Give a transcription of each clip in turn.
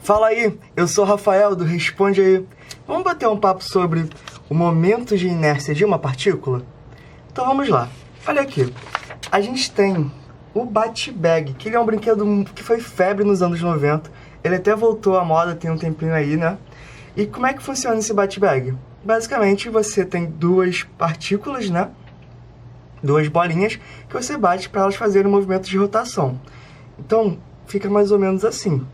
Fala aí, eu sou o Rafael do Responde Aí. Vamos bater um papo sobre o momento de inércia de uma partícula? Então vamos lá. Olha aqui, a gente tem o Bat-Bag, que ele é um brinquedo que foi febre nos anos 90. Ele até voltou à moda tem um tempinho aí, né? E como é que funciona esse Bat-Bag? Basicamente, você tem duas partículas, né? Duas bolinhas que você bate para elas fazerem um movimento de rotação. Então, fica mais ou menos assim.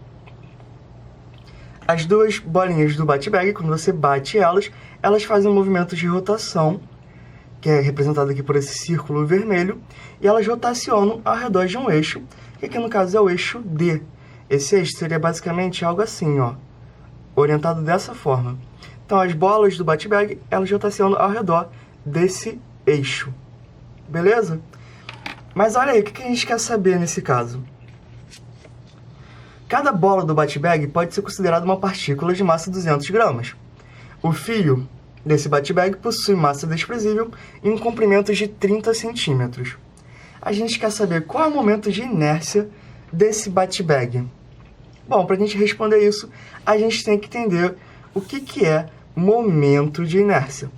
As duas bolinhas do Bat-Bag, quando você bate elas fazem um movimento de rotação, que é representado aqui por esse círculo vermelho, e elas rotacionam ao redor de um eixo, que aqui no caso é o eixo D. Esse eixo seria basicamente algo assim, ó, orientado dessa forma. Então as bolas do Bat-Bag, elas rotacionam ao redor desse eixo. Beleza? Mas olha aí, o que a gente quer saber nesse caso? Cada bola do Bat-Bag pode ser considerada uma partícula de massa 200 gramas. O fio desse Bat-Bag possui massa desprezível e um comprimento de 30 centímetros. A gente quer saber qual é o momento de inércia desse Bat-Bag. Bom, para a gente responder isso, a gente tem que entender o que é momento de inércia.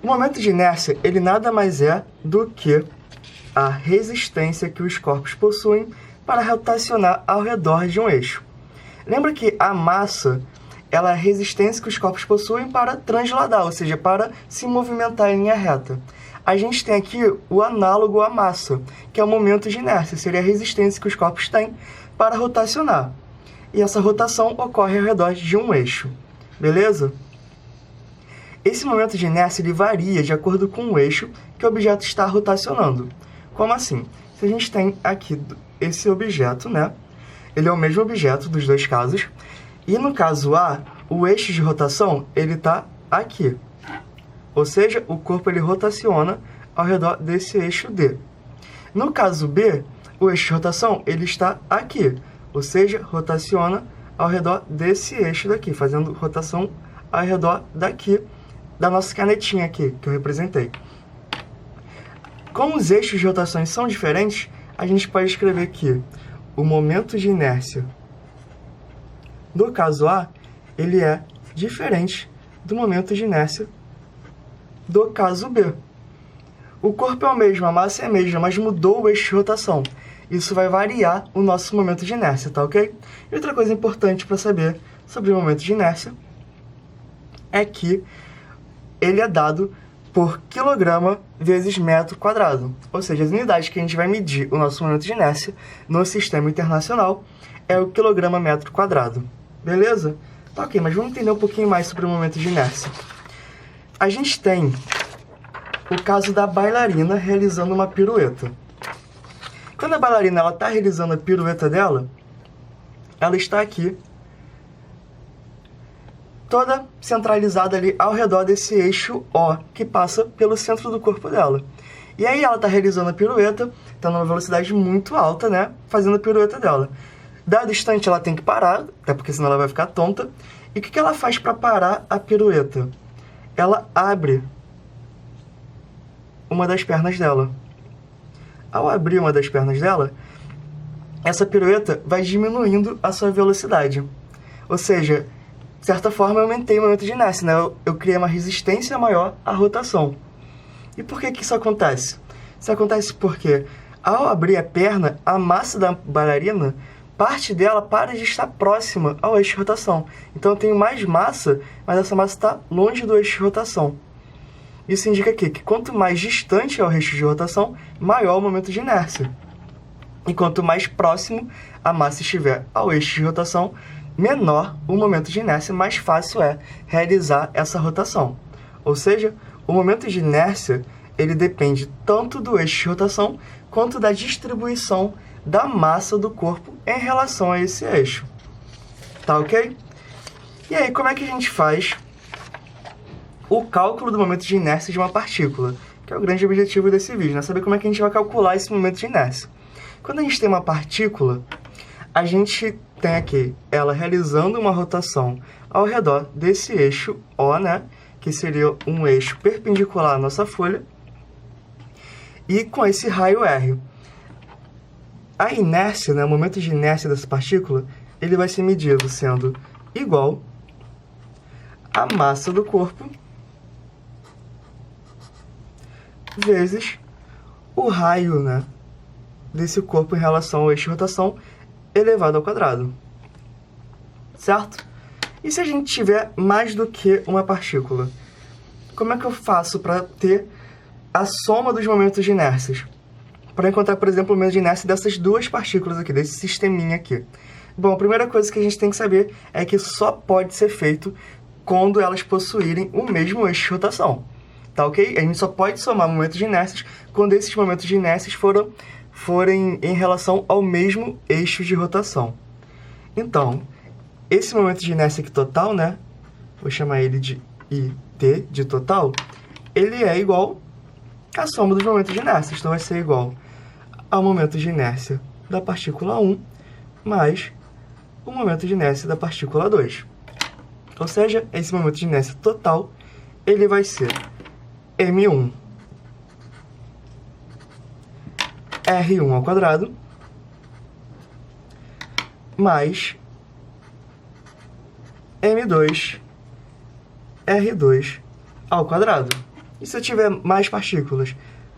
O momento de inércia, ele nada mais é do que a resistência que os corpos possuem para rotacionar ao redor de um eixo. Lembra que a massa ela é a resistência que os corpos possuem para transladar, ou seja, para se movimentar em linha reta. A gente tem aqui o análogo à massa, que é o momento de inércia, seria a resistência que os corpos têm para rotacionar. E essa rotação ocorre ao redor de um eixo, beleza? Esse momento de inércia ele varia de acordo com o eixo que o objeto está rotacionando. Como assim? Se a gente tem aqui esse objeto, né? Ele é o mesmo objeto dos dois casos. E no caso A, o eixo de rotação, ele está aqui. Ou seja, o corpo ele rotaciona ao redor desse eixo D. No caso B, o eixo de rotação, ele está aqui. Ou seja, rotaciona ao redor desse eixo daqui, fazendo rotação ao redor daqui, da nossa canetinha aqui, que eu representei. Como os eixos de rotações são diferentes, a gente pode escrever que o momento de inércia do caso A, ele é diferente do momento de inércia do caso B. O corpo é o mesmo, a massa é a mesma, mas mudou o eixo de rotação. Isso vai variar o nosso momento de inércia, tá ok? E outra coisa importante para saber sobre o momento de inércia é que ele é dado por quilograma vezes metro quadrado. Ou seja, as unidades que a gente vai medir o nosso momento de inércia no sistema internacional é o quilograma metro quadrado. Beleza? Tá ok, mas vamos entender um pouquinho mais sobre o momento de inércia. A gente tem o caso da bailarina realizando uma pirueta. Quando a bailarina está realizando a pirueta dela, ela está aqui, toda centralizada ali ao redor desse eixo O, que passa pelo centro do corpo dela. E aí ela está realizando a pirueta, está numa velocidade muito alta, né? Fazendo a pirueta dela. Dado instante ela tem que parar, até porque senão ela vai ficar tonta. E o que ela faz para parar a pirueta? Ela abre uma das pernas dela. Ao abrir uma das pernas dela, essa pirueta vai diminuindo a sua velocidade. Ou seja, de certa forma, eu aumentei o momento de inércia, né? Eu criei uma resistência maior à rotação. E por que isso acontece? Isso acontece porque, ao abrir a perna, a massa da bailarina, parte dela para de estar próxima ao eixo de rotação. Então, eu tenho mais massa, mas essa massa está longe do eixo de rotação. Isso indica aqui que quanto mais distante é o eixo de rotação, maior o momento de inércia. E quanto mais próximo a massa estiver ao eixo de rotação, menor o momento de inércia, mais fácil é realizar essa rotação. Ou seja, o momento de inércia ele depende tanto do eixo de rotação quanto da distribuição da massa do corpo em relação a esse eixo. Tá ok? E aí, como é que a gente faz o cálculo do momento de inércia de uma partícula? Que é o grande objetivo desse vídeo, né? Saber como é que a gente vai calcular esse momento de inércia. Quando a gente tem uma partícula, a gente tem aqui ela realizando uma rotação ao redor desse eixo O, né? Que seria um eixo perpendicular à nossa folha, e com esse raio R. A inércia, né, o momento de inércia dessa partícula, ele vai ser medido sendo igual a massa do corpo vezes o raio, né, desse corpo em relação ao eixo de rotação elevado ao quadrado, certo? E se a gente tiver mais do que uma partícula? Como é que eu faço para ter a soma dos momentos de inércias? Para encontrar, por exemplo, o momento de inércia dessas duas partículas aqui, desse sisteminha aqui. Bom, a primeira coisa que a gente tem que saber é que só pode ser feito quando elas possuírem o mesmo eixo de rotação. Tá ok? A gente só pode somar momentos de inércias quando esses momentos de inércias forem em relação ao mesmo eixo de rotação. Então, esse momento de inércia aqui total, né? Vou chamar ele de IT, de total. Ele é igual à soma dos momentos de inércia. Então, vai ser igual ao momento de inércia da partícula 1 mais o momento de inércia da partícula 2. Ou seja, esse momento de inércia total, ele vai ser M1 R1 ao quadrado mais M2 R2 ao quadrado. E se eu tiver mais partículas?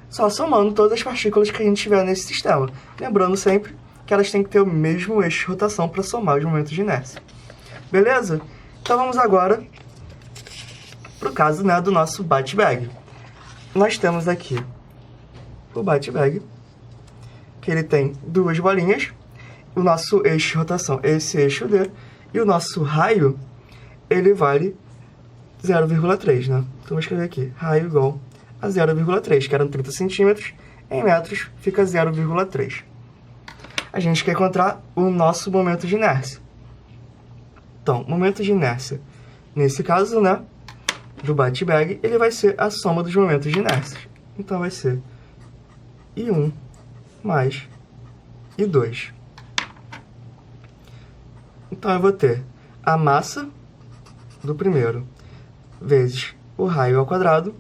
Só somando todas as partículas que a gente tiver nesse sistema. Lembrando sempre que elas têm que ter o mesmo eixo de rotação para somar os momentos de inércia. Beleza? Então vamos agora para o caso, né, do nosso bate-bag. Nós temos aqui o bate-bag, que ele tem duas bolinhas, o nosso eixo de rotação é esse eixo D, e o nosso raio, ele vale 0,3, né? Então vou escrever aqui, raio igual a 0,3, que eram 30 centímetros, em metros fica 0,3. A gente quer encontrar o nosso momento de inércia. Então, momento de inércia, nesse caso, né, do bate-bag, ele vai ser a soma dos momentos de inércia. Então, vai ser I1 mais I2. Então, eu vou ter a massa do primeiro vezes o raio ao quadrado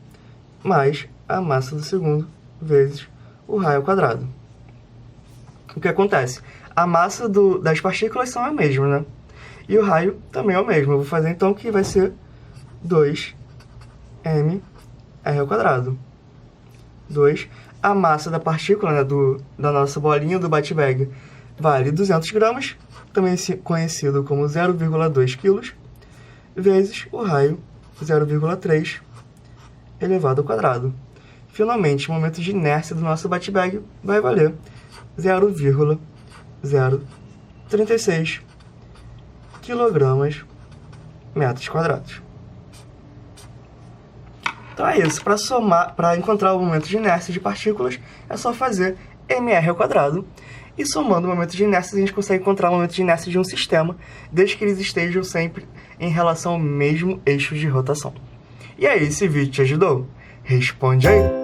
mais a massa do segundo vezes o raio ao quadrado. O que acontece? A massa das partículas são a mesma, né? E o raio também é o mesmo. Eu vou fazer, então, que vai ser 2 m r ao quadrado. 2. A massa da partícula, né, da nossa bolinha do bate-bag, vale 200 gramas, também conhecido como 0,2 kg, vezes o raio 0,3 elevado ao quadrado. Finalmente, o momento de inércia do nosso bate-bag vai valer 0,036 kg metros quadrados. Então é isso, para encontrar o momento de inércia de partículas, é só fazer mr ao quadrado, e somando o momento de inércia, a gente consegue encontrar o momento de inércia de um sistema, desde que eles estejam sempre em relação ao mesmo eixo de rotação. E aí, esse vídeo te ajudou? Responde aí!